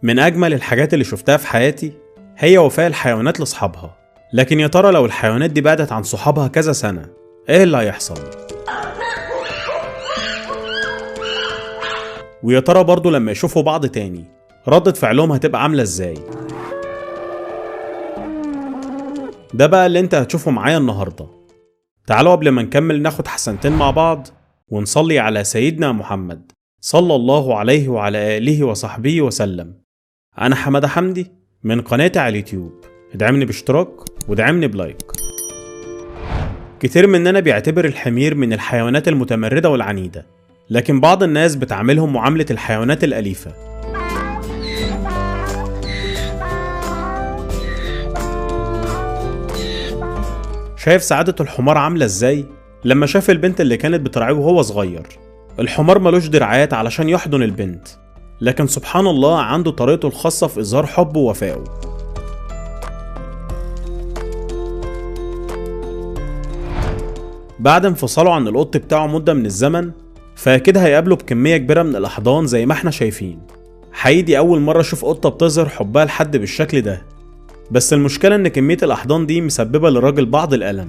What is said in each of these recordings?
من أجمل الحاجات اللي شفتها في حياتي هي وفاء الحيوانات لأصحابها. لكن يا ترى لو الحيوانات دي بعدت عن صحابها كذا سنة إيه اللي هيحصل؟ ويا ترى برضو لما يشوفوا بعض تاني ردة فعلهم هتبقى عاملة إزاي؟ ده بقى اللي انت هتشوفه معايا النهاردة. تعالوا قبل ما نكمل ناخد حسنتين مع بعض ونصلي على سيدنا محمد صلى الله عليه وعلى آله وصحبه وسلم. أنا حمادة حمدي من قناتي على اليوتيوب، ادعمني باشتراك وادعمني بلايك. كتير مننا بيعتبر الحمير من الحيوانات المتمردة والعنيدة، لكن بعض الناس بتعاملهم معاملة الحيوانات الأليفة. شايف سعادة الحمار عاملة ازاي؟ لما شاف البنت اللي كانت بترعيه وهو صغير. الحمار ملوش دراعات علشان يحضن البنت، لكن سبحان الله عنده طريقته الخاصة في إظهار حبه ووفائه. بعد انفصاله عن القط بتاعه مدة من الزمن، فأكيد هيقابله بكمية كبيرة من الأحضان زي ما احنا شايفين. حقيقي دي أول مرة أشوف قطة بتظهر حبها لحد بالشكل ده، بس المشكلة إن كمية الأحضان دي مسببة للراجل بعض الألم.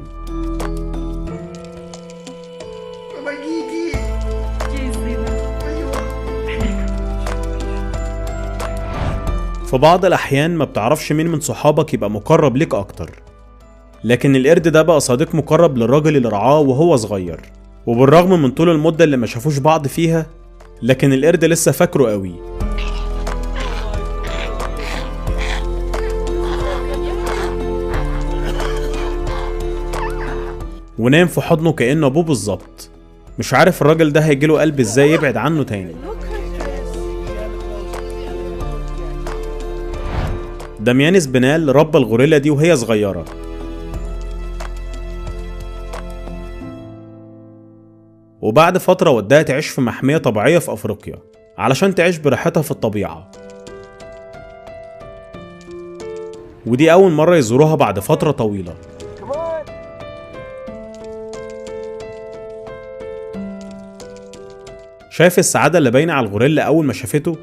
في بعض الأحيان ما بتعرفش مين من صحابك يبقى مقرب ليك أكتر، لكن القرد ده بقى صديق مقرب للراجل اللي رعاه وهو صغير. وبالرغم من طول المدة اللي ما شافوش بعض فيها، لكن القرد لسه فاكره قوي. ونام في حضنه كأنه أبوه بالظبط. مش عارف الراجل ده هيجيله قلب ازاي يبعد عنه تاني. دميانس بنال ربى الغوريلا دي وهي صغيرة، وبعد فترة وداها تعيش في محمية طبيعية في أفريقيا علشان تعيش براحتها في الطبيعة. ودي أول مرة يزوروها بعد فترة طويلة. شايف السعادة اللي باينة على الغوريلا أول ما شافته؟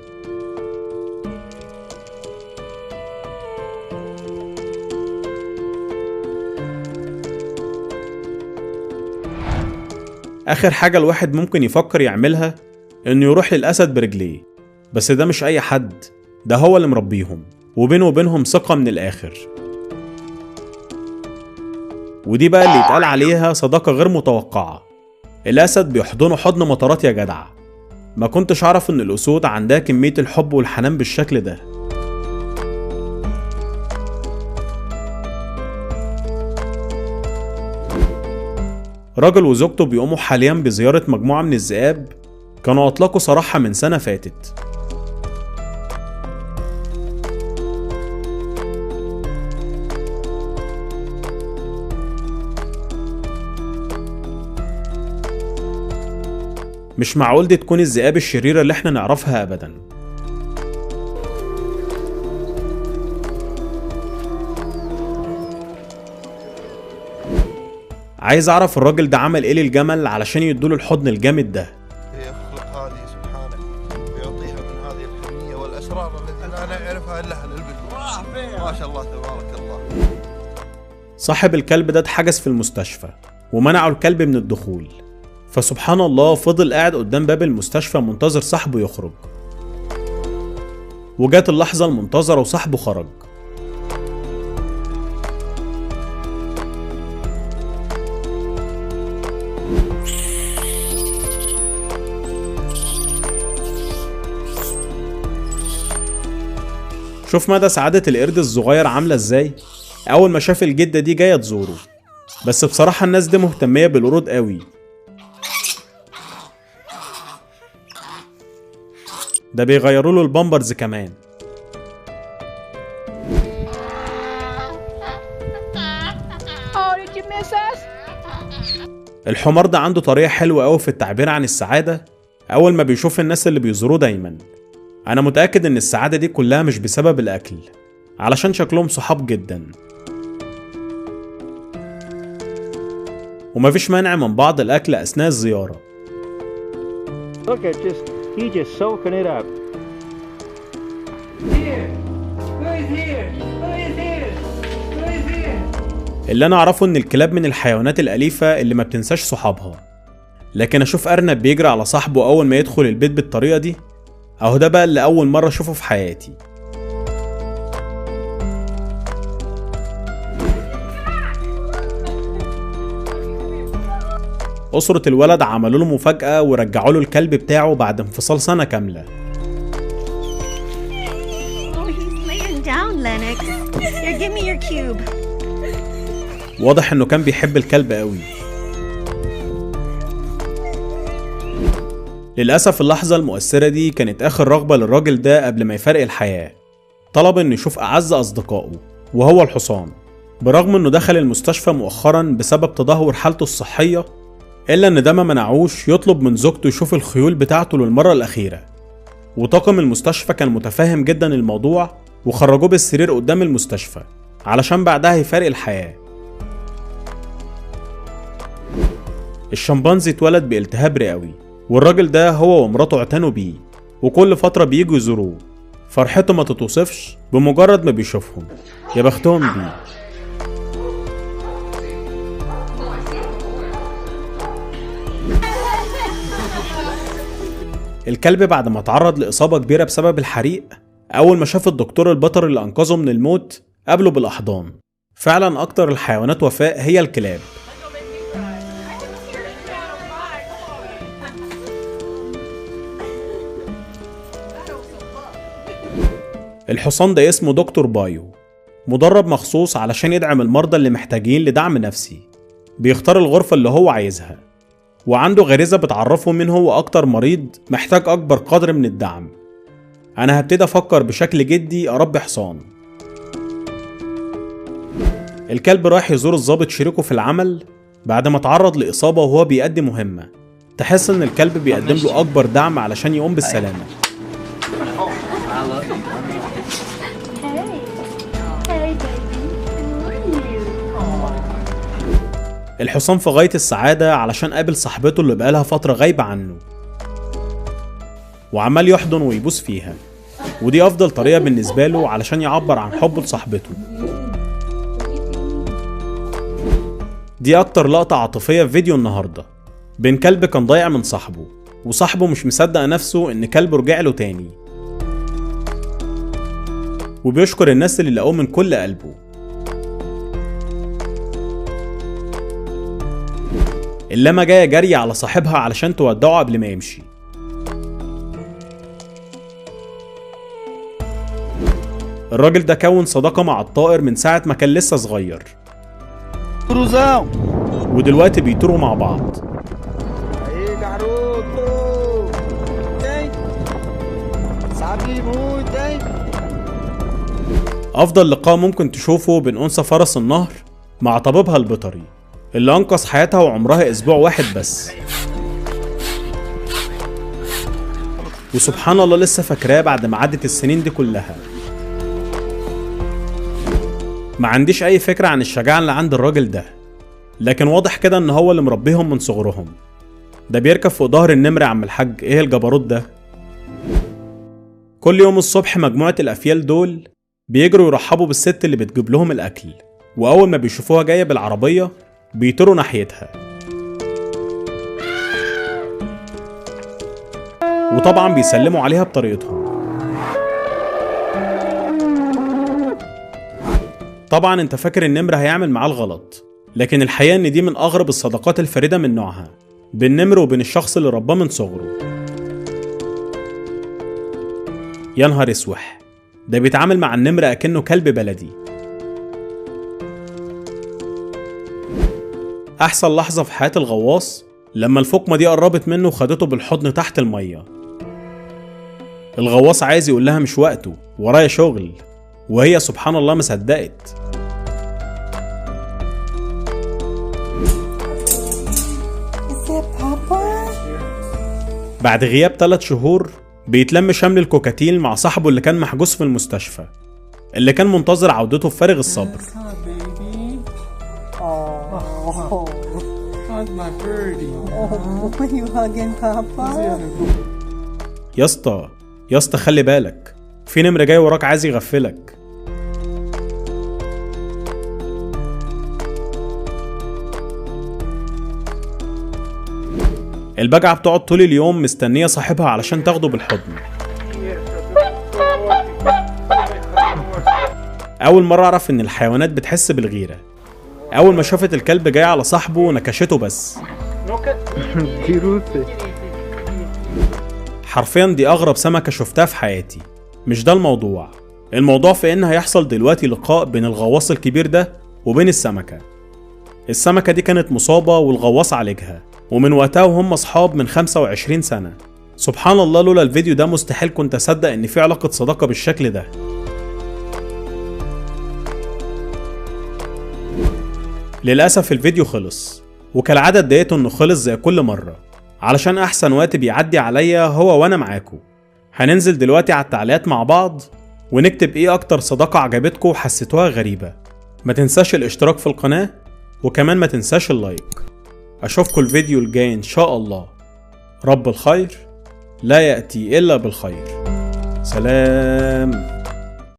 آخر حاجة الواحد ممكن يفكر يعملها إنه يروح للأسد برجليه، بس ده مش أي حد، ده هو اللي مربيهم وبينه وبينهم ثقة من الآخر. ودي بقى اللي يتقال عليها صداقة غير متوقعة. الأسد بيحضنه حضن مطارات يا جدع. ما كنتش أعرف إن الأسود عندها كمية الحب والحنان بالشكل ده. راجل وزوجته بيقوموا حاليا بزيارة مجموعة من الذئاب كانوا أطلقوا سراحها من سنة فاتت. مش معقول دي تكون الذئاب الشريرة اللي احنا نعرفها أبدا. عايز أعرف الراجل ده عمل إيه للجمل علشان يدوله الحضن الجامد ده. يخلق هذه سبحانه ويعطيها من هذه الحنية والأسرار التي لا نعرفها إلا أهل البدو. ما شاء الله تبارك الله. صاحب الكلب ده اتحجز في المستشفى ومنعوا الكلب من الدخول، فسبحان الله فضل قاعد قدام باب المستشفى منتظر صاحبه يخرج. وجات اللحظة المنتظرة وصاحبه خرج. شوف مدى سعادة القرد الصغير عاملة ازاي أول ما شاف الجدة دي جاية تزوره. بس بصراحة الناس دي مهتمية بالقرود قوي. ده بيغيروا له البامبرز كمان. الحمار ده عنده طريقة حلوة قوي في التعبير عن السعادة أول ما بيشوف الناس اللي بيزوروه دايما. أنا متأكد إن السعادة دي كلها مش بسبب الأكل، علشان شكلهم صحاب جدا ومفيش مانع من بعض الأكل أثناء الزيارة. Look at he's just soaking it up. اللي انا اعرفه ان الكلاب من الحيوانات الاليفة اللي ما بتنساش صحابها، لكن اشوف ارنب بيجري على صاحبه اول ما يدخل البيت بالطريقة دي، اهو ده بقى اللي اول مرة اشوفه في حياتي. أسرة الولد عملوا له مفاجأة ورجعوا له الكلب بتاعه بعد انفصال سنة كاملة. واضح انه كان بيحب الكلب قوي. للأسف اللحظة المؤثرة دي كانت آخر رغبة للراجل ده قبل ما يفارق الحياة. طلب انه يشوف أعز أصدقائه وهو الحصان، برغم انه دخل المستشفى مؤخرا بسبب تدهور حالته الصحية، إلا إن ده ما منعوش يطلب من زوجته يشوف الخيول بتاعته للمرة الأخيرة. وطاقم المستشفى كان متفاهم جدا الموضوع وخرجوه بالسرير قدام المستشفى علشان بعدها يفارق الحياة. الشمبانزي اتولد بالتهاب رئوي، والراجل ده هو ومراته اعتنوا بيه، وكل فترة بييجوا يزوروه. فرحته ما تتوصفش بمجرد ما بيشوفهم، يا بختهم بيه. الكلب بعد ما اتعرض لإصابة كبيرة بسبب الحريق، أول ما شاف الدكتور البيطري اللي أنقذه من الموت قابله بالأحضان. فعلا أكتر الحيوانات وفاء هي الكلاب. الحصان ده اسمه دكتور بايو، مدرب مخصوص علشان يدعم المرضى اللي محتاجين لدعم نفسي. بيختار الغرفة اللي هو عايزها، وعنده غريزة بتعرفه مين هو أكتر مريض محتاج أكبر قدر من الدعم. أنا هبتدي أفكر بشكل جدي أربي حصان. الكلب رايح يزور الضابط شريكه في العمل بعد ما تعرض لإصابة وهو بيأدي مهمة. تحس إن الكلب بيقدم له أكبر دعم علشان يقوم بالسلامة. الحصان في غاية السعادة علشان قابل صاحبته اللي بقالها فترة غايبة عنه، وعمال يحضن ويبوس فيها، ودي أفضل طريقة بالنسبة له علشان يعبر عن حبه لصاحبته. دي أكتر لقطة عاطفية في فيديو النهاردة، بين كلب كان ضايع من صاحبه، وصاحبه مش مصدق نفسه إن كلبه رجع له تاني، وبيشكر الناس اللي لقوه من كل قلبه. اللمة جاية جري على صاحبها علشان تودعه قبل ما يمشي. الراجل ده كون صداقة مع الطائر من ساعة ما كان لسه صغير، ودلوقتي بيطيروا مع بعض. أفضل لقاء ممكن تشوفه بين أنثى فرس النهر مع طبيبها البيطري اللي أنقذ حياتها وعمرها أسبوع واحد بس. وسبحان الله لسه فاكراه بعد ما عدت السنين دي كلها. ما عنديش أي فكرة عن الشجاعة اللي عند الراجل ده، لكن واضح كده إن هو اللي مربيهم من صغرهم. ده بيركب فوق ظهر النمر يا عم الحاج، إيه الجبروت ده؟ كل يوم الصبح مجموعة الأفيال دول بيجروا يرحبوا بالست اللي بتجيب لهم الأكل، وأول ما بيشوفوها جاية بالعربية بيطيروا ناحيتها. وطبعا بيسلموا عليها بطريقتهم. طبعا انت فاكر النمر هيعمل معاه الغلط، لكن الحقيقة ان دي من اغرب الصداقات الفريدة من نوعها بين النمر وبين الشخص اللي رباه من صغره. يا نهار اسوح، ده بيتعامل مع النمر اكنه كلب بلدي. احسن لحظة في حياة الغواص لما الفقمة دي قربت منه وخدته بالحضن تحت المية. الغواص عايز يقول لها مش وقته، ورايا شغل، وهي سبحان الله ما صدقت. بعد غياب 3 شهور بيتلم شمل الكوكاتيل مع صاحبه اللي كان محجوز في المستشفى، اللي كان منتظر عودته بفارغ الصبر. يا اسطى خلي بالك، في نمر جاي وراك عايز يغفلك. البجعة بتقعد طول اليوم مستنية صاحبها علشان تاخده بالحضن. أول مرة أعرف إن الحيوانات بتحس بالغيرة. أول ما شافت الكلب جاي على صاحبه نكشته بس. حرفيا دي أغرب سمكة شفتها في حياتي. مش ده الموضوع. الموضوع في إن هيحصل دلوقتي لقاء بين الغواص الكبير ده وبين السمكة. السمكة دي كانت مصابة والغواص عالجها، ومن وقتها وهم أصحاب من 25 سنة. سبحان الله، لولا الفيديو ده مستحيل كنت أصدق إن في علاقة صداقة بالشكل ده. للأسف الفيديو خلص، وكالعادة اتضايقت إنه خلص زي كل مرة، علشان أحسن وقت بيعدي عليا هو وأنا معاكم. هننزل دلوقتي على التعليقات مع بعض ونكتب إيه أكتر صداقة عجبتكم وحسيتوها غريبة. ما تنساش الاشتراك في القناة، وكمان ما تنساش اللايك. أشوفكم الفيديو الجاي إن شاء الله. رب الخير لا يأتي إلا بالخير. سلام.